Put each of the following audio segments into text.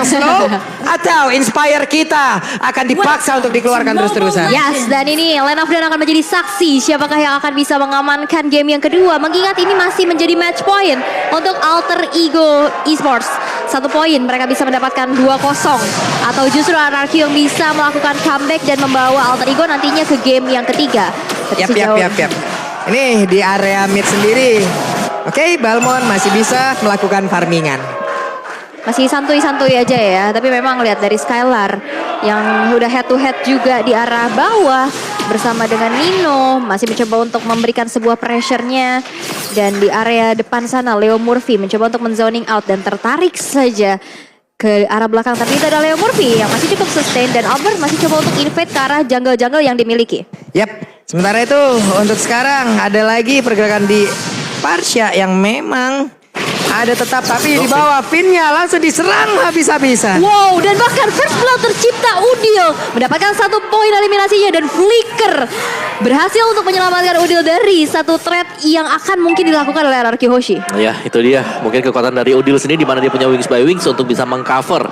slow atau inspire kita akan dipaksa untuk dikeluarkan terus-terusan. Yes, dan ini Land of Dawn akan menjadi saksi siapakah yang akan bisa mengamankan game yang kedua. Mengingat ini masih menjadi match point untuk Alter Ego Esports. 1 poin mereka bisa mendapatkan 2-0 atau justru RRQ yang bisa melakukan comeback dan membawa Alter Ego nantinya ke game yang ketiga. Yap. Ini di area mid sendiri. Oke, Balmond masih bisa melakukan farmingan. Masih santuy-santuy aja ya. Tapi memang lihat dari Skylar yang udah head to head juga di arah bawah bersama dengan Nino. Masih mencoba untuk memberikan sebuah pressure-nya. Dan di area depan sana Leo Murphy mencoba untuk men-zoning out dan tertarik saja ke arah belakang. Tapi itu ada Leo Murphy yang masih cukup sustain. Dan Albert masih coba untuk invade ke arah jungle-jungle yang dimiliki. Yap, sementara itu untuk sekarang ada lagi pergerakan di Parsha yang memang ada tetap, tapi di bawah Finnya langsung diserang habis-habisan. Wow, dan bahkan first blood tercipta. Udil mendapatkan 1 poin eliminasinya dan Flicker berhasil untuk menyelamatkan Udil dari satu threat yang akan mungkin dilakukan oleh RRQ Hoshi. Ya, itu dia. Mungkin kekuatan dari Udil sendiri di mana dia punya Wings by Wings untuk bisa mengcover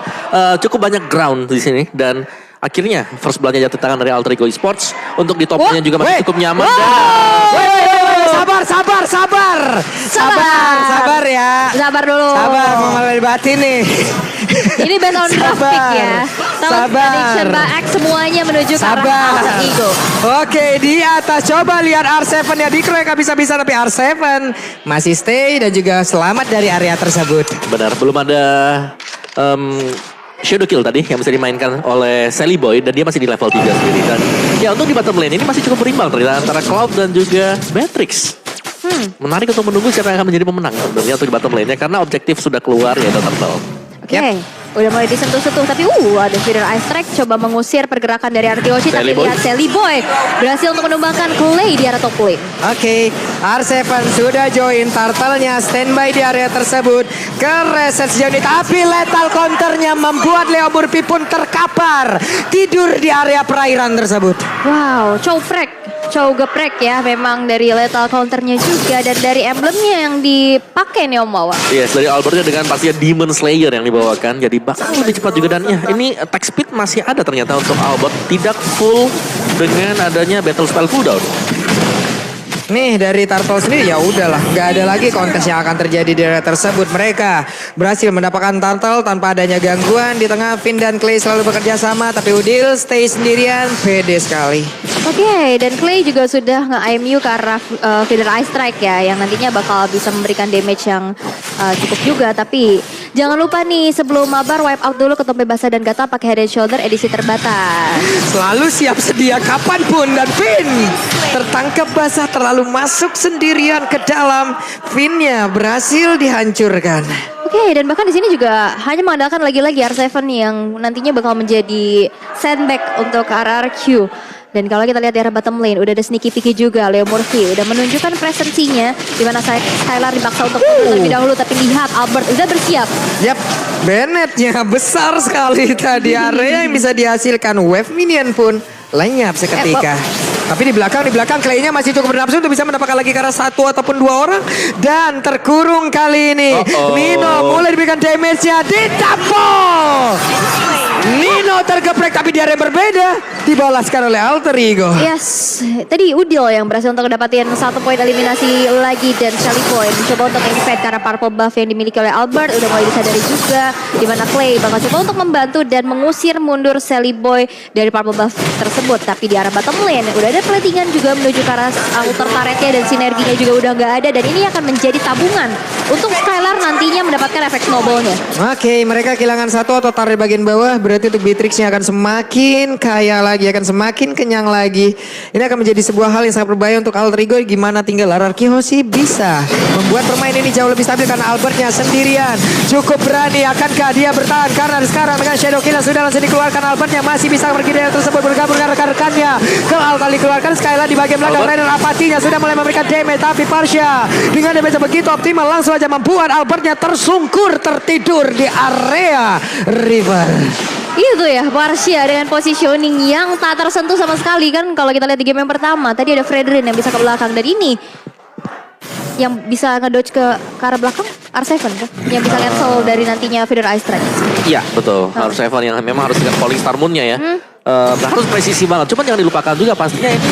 cukup banyak ground di sini dan akhirnya first blood-nya jatuh tangan dari Alter Ego Esports. Untuk di top-nya juga masih cukup nyaman. Sabar ya. Sabar dulu. Sabar, mau malah batin nih. Ini based on draft pick ya. Prediction by X semuanya menuju ke arah Alter Ego. Oke, di atas coba lihat R7 ya, dikeroyok bisa-bisa tapi R7 masih stay dan juga selamat dari area tersebut. Benar, belum ada Shadow Kill tadi yang bisa dimainkan oleh Sally Boy dan dia masih di level 3 sendiri. Dan ya untuk di bottom lane ini masih cukup berimbang ternyata antara Cloud dan juga Matrix. Menarik untuk menunggu siapa yang akan menjadi pemenang sebenarnya untuk di bottom lane-nya karena objektif sudah keluar yaitu Turtle. Oke, udah mulai disentuh-sentuh tapi ada Feeder Ice Strike coba mengusir pergerakan dari RTOC tapi lihat Sally Boy berhasil untuk menumbangkan Clay di area top lane. Oke, R7 sudah join, Turtle-nya standby di area tersebut ke reset sejauh ini tapi lethal counter-nya membuat Leo Murphy pun terkapar tidur di area perairan tersebut. Wow, Chow geprek ya memang dari lethal counternya juga dan dari emblemnya yang dipakai nih Om Wawa. Yes, dari Albertnya dengan pastinya Demon Slayer yang dibawakan jadi bakal lebih cepat juga dan ya ini attack speed masih ada ternyata untuk Albert tidak full dengan adanya battle spell cooldown. Nih dari Turtle sendiri ya udahlah, nggak ada lagi kontes yang akan terjadi di area tersebut. Mereka berhasil mendapatkan Turtle tanpa adanya gangguan di tengah. Finn dan Clay selalu bekerja sama, tapi Udil stay sendirian, pede sekali. Oke, dan Clay juga sudah nge-IMU ke arah Feeder Ice Strike ya, yang nantinya bakal bisa memberikan damage yang cukup juga. Tapi jangan lupa nih sebelum mabar wipe out dulu ketombe basah dan gatal pakai Head and Shoulder edisi terbatas. Selalu siap sedia kapanpun dan Finn tertangkap basah terlalu masuk sendirian ke dalam. Finn-nya berhasil dihancurkan. Oke, dan bahkan di sini juga hanya mengandalkan lagi-lagi R7 yang nantinya bakal menjadi sandbag untuk RRQ. Dan kalau kita lihat di arah bottom lane udah ada sneaky picky juga. Leo Murphy udah menunjukkan presensinya di mana Skylar dipaksa untuk terlebih dahulu tapi lihat Albert udah bersiap. Yap, Bennett-nya besar sekali tadi. Area yang bisa dihasilkan wave minion pun lenyap seketika. Tapi di belakang Clay-nya masih cukup bernafsu untuk bisa mendapatkan lagi karena 1 ataupun 2 orang. Dan terkurung kali ini. Nino mulai diberikan damage-nya. Ditampol! Nino tergeprek tapi di area yang berbeda. Dibalaskan oleh Alter Ego. Yes, tadi Udil yang berhasil untuk mendapatkan 1 poin eliminasi lagi. Dan Sally Boy mencoba untuk invade karena purple buff yang dimiliki oleh Albert. Udah mulai disadari juga. Dimana Clay bakal coba untuk membantu dan mengusir mundur Sally Boy dari purple buff tersebut. Tapi di arah bottom lane udah ada platingan juga menuju ke arah altar turretnya dan sinerginya juga udah nggak ada dan ini akan menjadi tabungan untuk Skylar nantinya mendapatkan efek snowballnya. Oke, mereka kehilangan 1 atau turret bagian bawah berarti untuk Beatrix-nya akan semakin kaya lagi, akan semakin kenyang lagi. Ini akan menjadi sebuah hal yang sangat berbahaya untuk Alter Ego. Gimana tinggal RRQ Hoshi bisa membuat permainan ini jauh lebih stabil karena Albertnya sendirian cukup berani. Akankah dia bertahan karena sekarang dengan Shadow Kill sudah langsung dikeluarkan. Albertnya masih bisa pergi dari tersebut bergabung dengan rekan-rekannya. Ke Alter dikeluarkan Skylar di bagian belakang. Rainer apatinya sudah mulai memberikan damage tapi Parsha dengan damage begitu optimal langsung aja membuat Albertnya tersungkur tertidur di area river. Itu ya Parsha dengan positioning yang tak tersentuh sama sekali kan. Kalau kita lihat di game yang pertama tadi ada Fredrin yang bisa ke belakang dan ini yang bisa ngedodge ke arah belakang? R7 kan? Yang bisa cancel dari nantinya Feather Ice Strike. Iya betul, harus Evan yang memang harus dengan Falling Star Moon-nya ya. Harus presisi banget. Cuman jangan dilupakan juga pastinya ini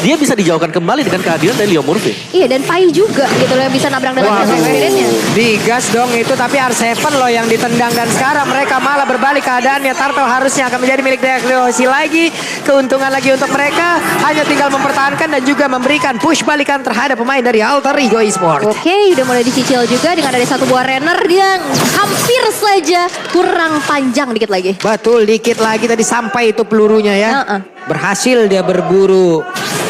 dia bisa dijauhkan kembali dengan kehadiran dari Leo Murphy. Iya, dan Pai juga gitu loh yang bisa nabrak dengan Waduh, experience-nya. digas dong itu, tapi R7 loh yang ditendang dan sekarang mereka malah berbalik keadaannya. Turtle harusnya akan menjadi milik Deathlosi lagi. Keuntungan lagi untuk mereka, hanya tinggal mempertahankan dan juga memberikan push balikan terhadap pemain dari Alter Ego Esports. Oke, udah mulai dicicil juga dengan ada satu buah runner yang hampir saja kurang panjang dikit lagi. Betul, dikit lagi tadi sampai itu pelurunya ya. Berhasil dia berburu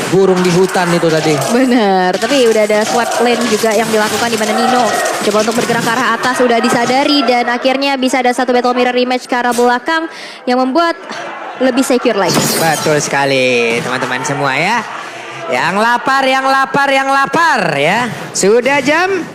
burung di hutan itu tadi. Bener, tapi udah ada swipe lane juga yang dilakukan di mana Nino coba untuk bergerak ke arah atas, udah disadari dan akhirnya bisa ada satu battle mirror rematch ke arah belakang yang membuat lebih secure lagi. Betul sekali teman-teman semua ya. Yang lapar ya. Sudah jam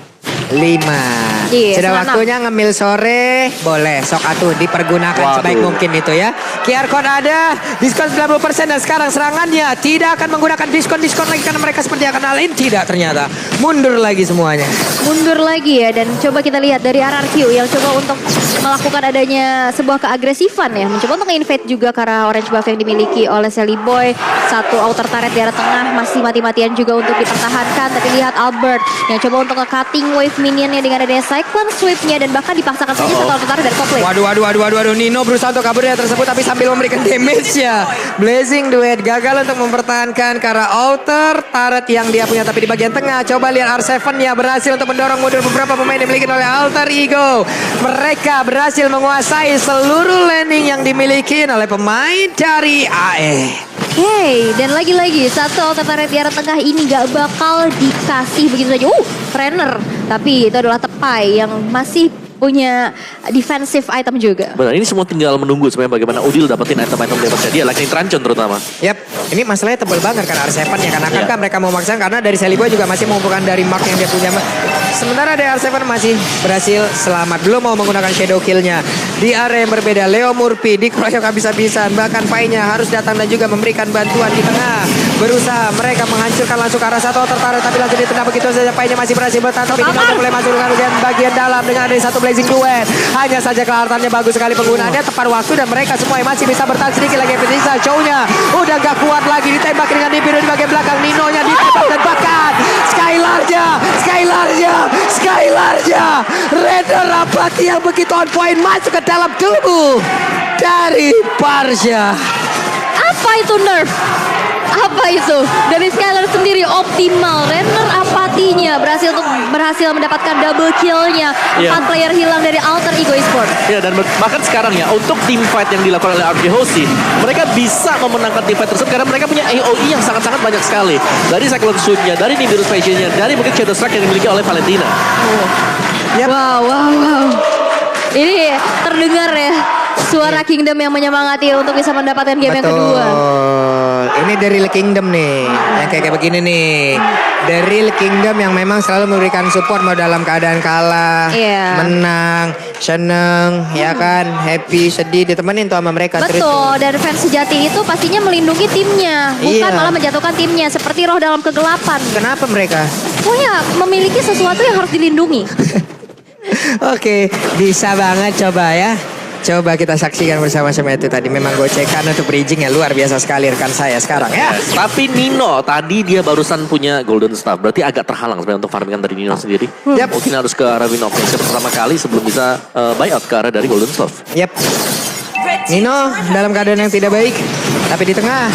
5. Iya, Sudah setengah waktunya ngemil sore. Boleh, sok atuh dipergunakan Waduh. sebaik mungkin itu ya. QR code ada, diskon 90% dan sekarang serangannya tidak akan menggunakan diskon-diskon lagi karena mereka seperti akan all-in. Tidak ternyata. Mundur lagi semuanya. Mundur lagi ya, dan coba kita lihat dari RRQ yang coba untuk melakukan adanya sebuah keagresifan ya. Mencoba untuk nge-invade juga ke arah orange buff yang dimiliki oleh Sally Boy. Satu outer turret di arah tengah masih mati-matian juga untuk dipertahankan. Tapi lihat Albert yang coba untuk nge-cutting wave minionnya dengan adanya Cyclone Sweep-nya dan bahkan dipaksakan saja satu outer turret dari top lane. Waduh. Nino berusaha untuk kabur dari tersebut tapi sambil memberikan damage-nya. Blazing Duet gagal untuk mempertahankan ke arah outer turret yang dia punya tapi di bagian tengah. Coba lihat R7-nya berhasil untuk mendorong mundur beberapa pemain yang dimiliki oleh Alter Ego. Mereka berhasil menguasai seluruh landing yang dimiliki oleh pemain dari AE. Hey, dan lagi-lagi satu outer turret di arah tengah ini gak bakal dikasih begitu saja. Trainer. Tapi itu adalah Tepai yang masih punya defensive item juga. Benar, ini semua tinggal menunggu sebenarnya bagaimana Udil dapetin item-item dapatnya dia, Lightning Trancon terutama. Yap, ini masalahnya tebal banget kan R7 ya. Karena kan mereka mau maksa karena dari Sally Boy juga masih mengumpulkan dari mark yang dia punya. Sementara dari R7 masih berhasil selamat. Belum mau menggunakan shadow kill-nya. Di area yang berbeda, Leo Murphy dikeroyok habis-habisan. Bahkan Pai-nya harus datang dan juga memberikan bantuan di tengah. Berusaha mereka menghancurkan langsung ke arah satu tertarik. Tapi langsung ditendang begitu saja. Pai-nya masih berhasil bertahan. Tapi Nino udah mulai masuk dengan bagian dalam. Dengan ada satu Blazing Duet. Hanya saja kelahartannya bagus sekali penggunaannya. Tepat waktu dan mereka semua yang masih bisa bertahan sedikit lagi. Bisa show-nya udah gak kuat lagi. Ditembak dengan Nibiru di bagian belakang. Nino-nya ditembak dan bahkan Skylar-nya Raider Rapati yang begitu on point masuk ke dalam tubuh dari Parsha. Apa itu nerf? Apa itu? Dari Skylar sendiri optimal. Renner apatinya berhasil mendapatkan double kill-nya. 4 player hilang dari Alter Ego Esports. Ya, dan bahkan sekarang ya untuk team fight yang dilakukan oleh RG Hoshi, mereka bisa memenangkan team fight tersebut karena mereka punya AOE yang sangat-sangat banyak sekali. Dari Cyclone Sweep-nya, dari Nibiru Passion-nya, dari mungkin Shadow Strike yang dimiliki oleh Valentina. Yep. Wow. Ini terdengar ya suara Kingdom yang menyemangati untuk bisa mendapatkan game yang kedua. Ini Daryl Kingdom nih, yang kayak begini nih. Daryl Kingdom yang memang selalu memberikan support mau dalam keadaan kalah, menang, seneng, ya kan, happy, sedih, ditemenin tuh sama mereka. Betul, dan fans sejati itu pastinya melindungi timnya, bukan malah menjatuhkan timnya seperti roh dalam kegelapan. Kenapa mereka? Pokoknya memiliki sesuatu yang harus dilindungi. Oke, bisa banget coba ya. Coba kita saksikan bersama-sama itu tadi. Memang gocekan untuk bridging ya luar biasa sekali rekan saya sekarang ya. Tapi Nino tadi dia barusan punya Golden Staff. Berarti agak terhalang sebenarnya untuk farmingan dari Nino sendiri. Mungkin harus ke arah Win of Nature pertama kali sebelum bisa buyout ke arah dari Golden Staff. Nino dalam keadaan yang tidak baik. Tapi di tengah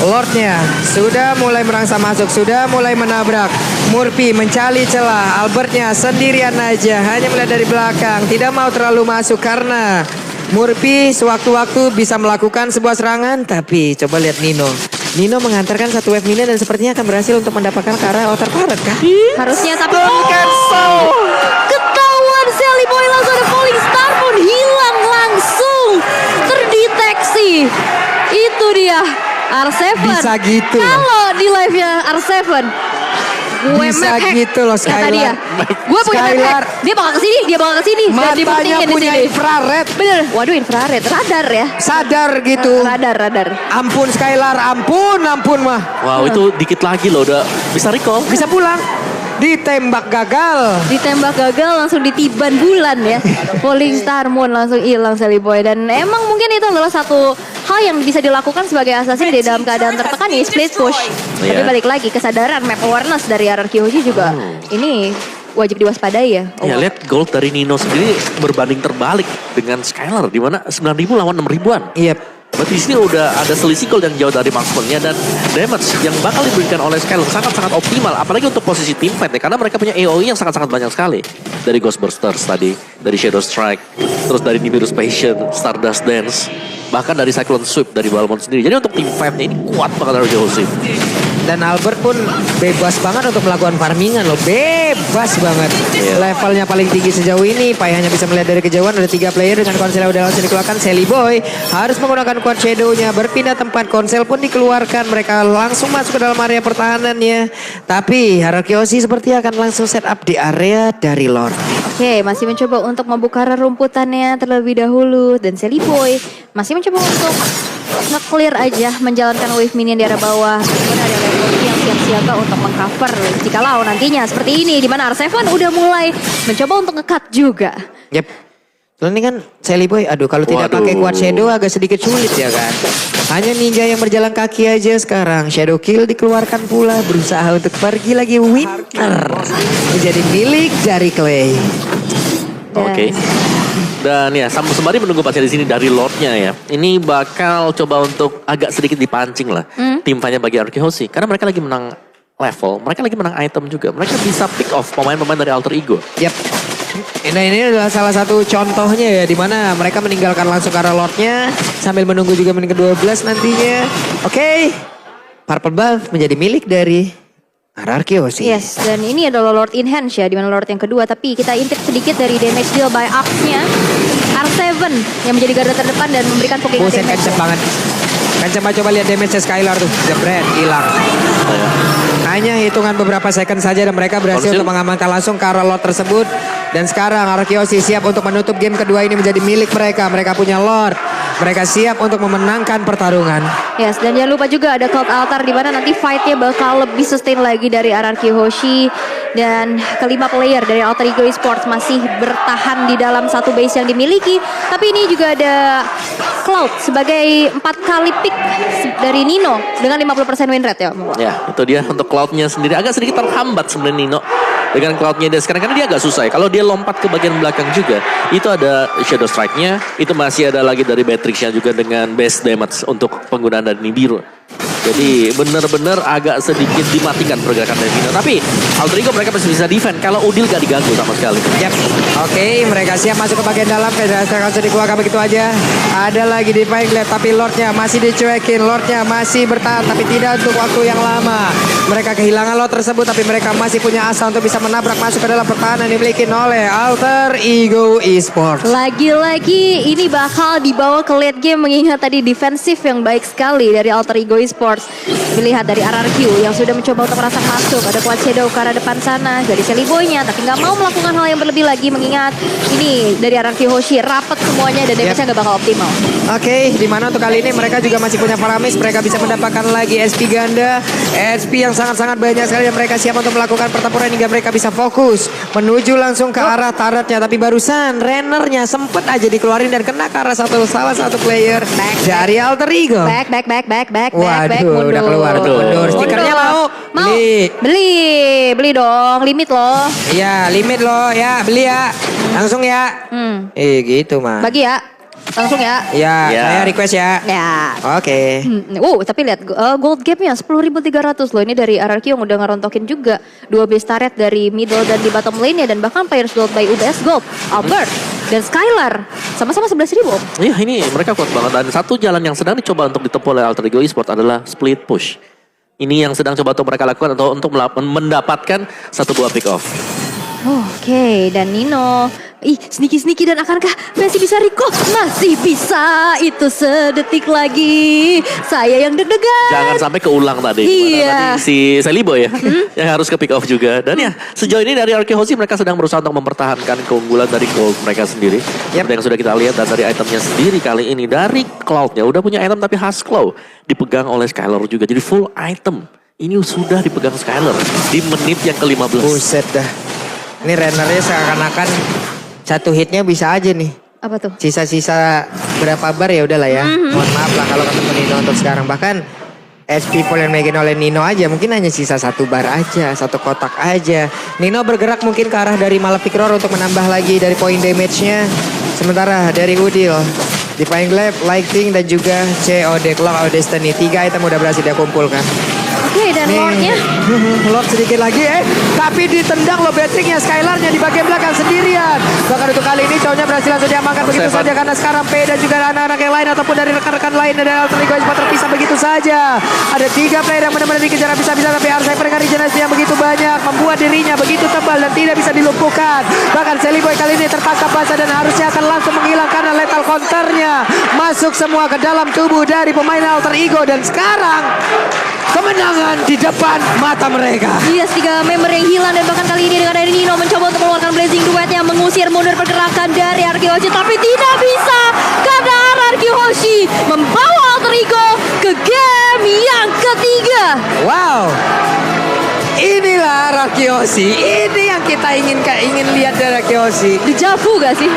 Lordnya sudah mulai merangsang masuk, sudah mulai menabrak. Murphy mencari celah, Albertnya sendirian aja, hanya melihat dari belakang, tidak mau terlalu masuk karena Murphy sewaktu-waktu bisa melakukan sebuah serangan. Tapi coba lihat Nino mengantarkan satu wave minion dan sepertinya akan berhasil untuk mendapatkan ke arah outer turret kah? Harusnya tapi ketahuan Sally Boy langsung ada Falling Star pun hilang langsung terdeteksi. Itu dia R7. Bisa gitu. Kalau di live-nya R7 gue bisa gitu loh Skylar. Gue punya Skylar. Dia bakal kesini. Matanya punya infrared. Bener. Waduh, infrared. Radar ya. Sadar gitu. Radar. Ampun Skylar, ampun mah. Wow, itu dikit lagi loh udah bisa recall. Bisa pulang. Ditembak gagal. Ditembak gagal langsung ditiban bulan ya. Falling Star Moon langsung hilang Sally Boy. Dan emang mungkin itu adalah satu hal yang bisa dilakukan sebagai assassin di dalam keadaan tertekan nih, split push. Tapi Iya. balik lagi kesadaran map awareness dari RRQ Hoshi juga ini wajib diwaspadai ya. Ya lihat gold dari Nino sendiri berbanding terbalik dengan Skylar di mana 9.000 lawan 6.000-an. Iya. Berarti di sini udah ada selisih gold yang jauh dari marksman-nya dan damage yang bakal diberikan oleh Skylar sangat-sangat optimal. Apalagi untuk posisi team fight ya, karena mereka punya AoE yang sangat-sangat banyak sekali. Dari Ghost Bursters tadi, dari Shadow Strike, terus dari Nimbus Passion, Stardust Dance, bahkan dari Cyclone Sweep dari Balmond sendiri. Jadi untuk team fight-nya ini kuat banget dari Hoshi. Dan Albert pun bebas banget untuk melakukan farmingan loh. Bebas banget. Iya. Levelnya paling tinggi sejauh ini. Pai hanya bisa melihat dari kejauhan. Ada 3 player dengan konsel yang udah langsung dikeluarkan. Sally Boy harus menggunakan quad shadow-nya. Berpindah tempat, konsel pun dikeluarkan. Mereka langsung masuk ke dalam area pertahanannya. Tapi Hierarchy Hoshi seperti akan langsung set up di area dari Lord. Oke, masih mencoba untuk membuka rerumputannya terlebih dahulu. Dan Sally Boy masih mencoba untuk nge-clear aja menjalankan wave minion di area bawah. Kemudian ada level yang siap-siaga untuk mengcover jikalau nantinya seperti ini. Dimana R7 udah mulai mencoba untuk nge-cut juga. Yep. Lalu ini kan Sally Boy, aduh kalau tidak Waduh. pakai quad shadow agak sedikit sulit ya kan. Hanya ninja yang berjalan kaki aja sekarang. Shadow kill dikeluarkan pula, berusaha untuk pergi lagi. Winter menjadi milik dari Clay. Dan- Oke. Dan ya sembari menunggu pasnya di sini dari Lordnya ya. Ini bakal coba untuk agak sedikit dipancing lah. Tim fight-nya bagi RRQ Hoshi. Karena mereka lagi menang level. Mereka lagi menang item juga. Mereka bisa pick off pemain-pemain dari Alter Ego. Yap. Nah ini adalah salah satu contohnya ya. Dimana mereka meninggalkan langsung ke arah Lordnya. Sambil menunggu juga menit ke-12 nantinya. Oke. Purple buff menjadi milik dari RRQ Hoshi. Yes, dan ini adalah Lord in Hands ya, dimana Lord yang kedua. Tapi kita intip sedikit dari damage deal by Axe-nya. R7 yang menjadi garda terdepan dan memberikan poking Buset damage. kenceng banget. Kenceng banget, coba lihat damage Skylar tuh. Jebret, hilang. Hanya hitungan beberapa second saja dan mereka berhasil Konsil. untuk mengamankan langsung ke arah lot tersebut. Dan sekarang RRQ Hoshi siap untuk menutup game kedua ini menjadi milik mereka. Mereka punya Lord. Mereka siap untuk memenangkan pertarungan. Yes, dan jangan lupa juga ada Cloud Altar di mana nanti fight-nya bakal lebih sustain lagi dari RRQ Hoshi. Dan kelima player dari Alter Ego Esports masih bertahan di dalam satu base yang dimiliki. Tapi ini juga ada Cloud sebagai 4 kali pick dari Nino dengan 50% win rate ya. Ya, itu dia untuk Cloud-nya sendiri. Agak sedikit terhambat sebenarnya Nino. Dengan Cloud-nya dia sekarang karena dia agak susah ya. Kalau dia lompat ke bagian belakang juga, itu ada Shadow Strike-nya. Itu masih ada lagi dari Beatrix-nya juga dengan base damage untuk penggunaan dari Nibiru. Jadi benar-benar agak sedikit dimatikan pergerakan dari Nino. Tapi Alter Ego mereka masih bisa defend kalau Udil gak diganggu sama sekali. Yap. Oke, mereka siap masuk ke bagian dalam. Federasi langsung dikeluarkan begitu aja. Ada lagi di Flying Glaive tapi Lordnya masih dicuekin. Lordnya masih bertahan tapi tidak untuk waktu yang lama. Mereka kehilangan Lord tersebut tapi mereka masih punya asa untuk bisa menabrak masuk ke dalam pertahanan yang dimiliki oleh Alter Ego Esports. Lagi-lagi ini bakal dibawa ke late game mengingat tadi defensif yang baik sekali dari Alter Ego Esports. Dilihat dari RRQ yang sudah mencoba untuk merasak masuk. Ada Quad Shadow ke arah depan sana dari Sally Boy-nya. Tapi nggak mau melakukan hal yang berlebih lagi mengingat ini dari RRQ Hoshi rapet semuanya dan damage-nya nggak bakal optimal. Oke, di mana untuk kali ini mereka juga masih punya Paramis. Mereka bisa mendapatkan lagi SP ganda. SP yang sangat-sangat banyak sekali dan mereka siap untuk melakukan pertempuran hingga mereka bisa fokus menuju langsung ke arah turretnya. Tapi barusan Rennernya sempet aja dikeluarin dan kena ke arah salah satu player dari Alter Ego. Back, Waduh, udah keluar tuh. Mundur. Stikernya mau? Beli dong, limit loh. Iya, limit loh ya, beli ya. Langsung ya. Gitu mah. Bagi ya, langsung ya. Iya, Ya. saya request ya. Ya. Oke. Tapi lihat gold gapnya 10.300 loh. Ini dari RRQ yang udah ngerontokin juga 2 base turret dari middle dan di bottom lane-nya. Dan bahkan players gold by UBS Gold, Albert dan Skylar sama-sama 11.000. Iya ini mereka kuat banget. Dan satu jalan yang sedang dicoba untuk ditempuh oleh Alter Ego Esports adalah split push. Ini yang sedang coba untuk mereka lakukan atau untuk mendapatkan satu buah pick off. Oke, dan Nino. Sneaky dan akankah Messi bisa recall? Masih bisa, itu sedetik lagi. Saya yang deg-degan. Jangan sampai keulang tadi. Iya. Tadi si Sally Boy ya yang harus ke pick off juga. Dan ya sejauh ini dari RRQ Hoshi mereka sedang berusaha untuk mempertahankan keunggulan dari gold mereka sendiri. Seperti yang sudah kita lihat dan dari itemnya sendiri kali ini. Dari Cloud-nya udah punya item tapi Husk Claw dipegang oleh Skylar juga. Jadi full item ini sudah dipegang Skylar di menit yang ke-15. Buset dah. Ini Rennernya seakan-akan satu hitnya bisa aja nih. Apa tuh? Sisa-sisa berapa bar ya udahlah ya. Mohon maaf lah kalau ketemu Nino untuk sekarang. Bahkan SP pool yang megan oleh Nino aja mungkin hanya sisa satu bar aja, satu kotak aja. Nino bergerak mungkin ke arah dari Malefic Roar untuk menambah lagi dari poin damage-nya. Sementara dari Udil, Divine Glaive, Lightning dan juga COD Clock of Destiny. 3 item udah berhasil dia kumpulkan. Oke, dan Lordnya Lord sedikit lagi tapi ditendang loh Beatrixnya, Skylarnya di bagian belakang sendirian. Bahkan untuk kali ini cowoknya berhasil langsung diamankan begitu saja karena sekarang P dan juga anak-anak yang lain ataupun dari rekan-rekan lain dari Alter Ego sempat terpisah begitu saja. Ada 3 player yang benar-benar dikejar habis-habisan tapi Arcyber dengan regenerasi yang begitu banyak membuat dirinya begitu tebal dan tidak bisa dilumpuhkan. Bahkan Celiboy kali ini tertangkap basah dan harusnya akan langsung menghilang karena lethal counternya masuk semua ke dalam tubuh dari pemain Alter Ego dan sekarang kemenangan di depan mata mereka. Yes, 3 member yang hilang dan bahkan kali ini dengan dari Nino mencoba untuk mengeluarkan Blazing Duet yang mengusir mundur pergerakan dari Arki Hoshi tapi tidak bisa karena Arki Hoshi membawa Alter Ego ke game yang ketiga. Wow. Inilah Rakyoshi. Ini yang kita ingin lihat dari Rakyoshi. Dejavu gak sih?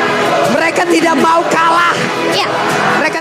Mereka tidak mau kalah. Ya. Mereka